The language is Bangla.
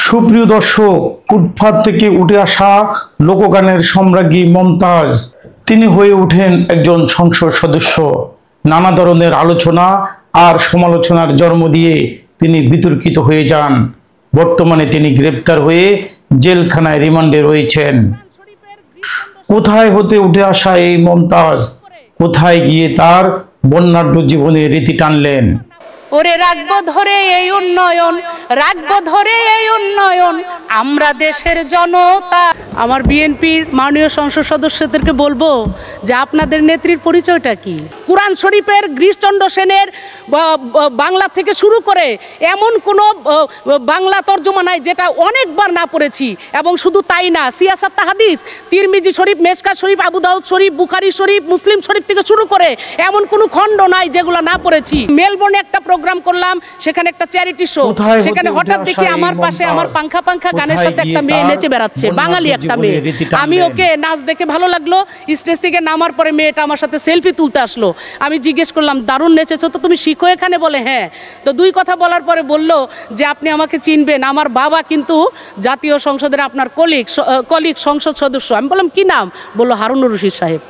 সুপ্রিয় দর্শক, ফুটপাত থেকে উঠে আসা লোকগানের সম্রাজ্ঞী মমতাজ তিনি হয়ে ওঠেন একজন সংসদ সদস্য। নানা ধরনের আলোচনা আর সমালোচনার জন্ম দিয়ে তিনি বিতর্কিত হয়ে যান। বর্তমানে তিনি গ্রেপ্তার হয়ে জেলখানায় রিমান্ডে রয়েছেন। কোথায় হতে উঠে আসা এই মমতাজ কোথায় গিয়ে তার বর্ণাঢ্য জীবনে রীতি টানলেন? ওরে রাখবো ধরে এই উন্নয়ন, রাখবো ধরে এই উন্নয়ন, আমরা দেশের জনতা। আমার বিএনপির মাননীয় সংসদ সদস্যদেরকে বলবো যে আপনাদের নেত্রীর পরিচয়টা কি? কুরআন শরীফের গিরিশচন্দ্র সেনের বাংলা থেকে শুরু করে এমন কোনো বাংলা তর্জমা নাই যেটা অনেকবার না পড়েছি। এবং শুধু তাই না, সিয়াসাত হাদিস, তিরমিজি শরীফ, মেশকাত শরীফ, আবু দাউদ শরীফ, বুখারী শরীফ, মুসলিম শরীফ থেকে শুরু করে এমন কোনো খণ্ড নাই যেগুলো না পড়েছি। মেলবোর্নে একটা প্রোগ্রাম করলাম, সেখানে একটা চ্যারিটি শো, সেখানে হঠাৎ দেখি আমার পাশে আমার পাংখা পাংখা গানের সাথে একটা মেয়ে নেচে বেড়াচ্ছে, বাঙালি একটা মেয়ে। আমি ওকে নাচ দেখে ভালো লাগলো, স্টেজ থেকে নামার পরে মেয়েটা আমার সাথে সেলফি তুলতে আসলো। আমি জিজ্ঞেস করলাম, দারুণ নেচেছো তো, তুমি শিখো এখানে? বলে হ্যাঁ। তো দুই কথা বলার পরে বলল যে আপনি আমাকে চিনবেন, আমার বাবা কিন্তু জাতীয় সংসদের আপনার কলিগ সংসদ সদস্য। আমি বললাম কি নাম? বললো হারুনুর রশিদ সাহেব।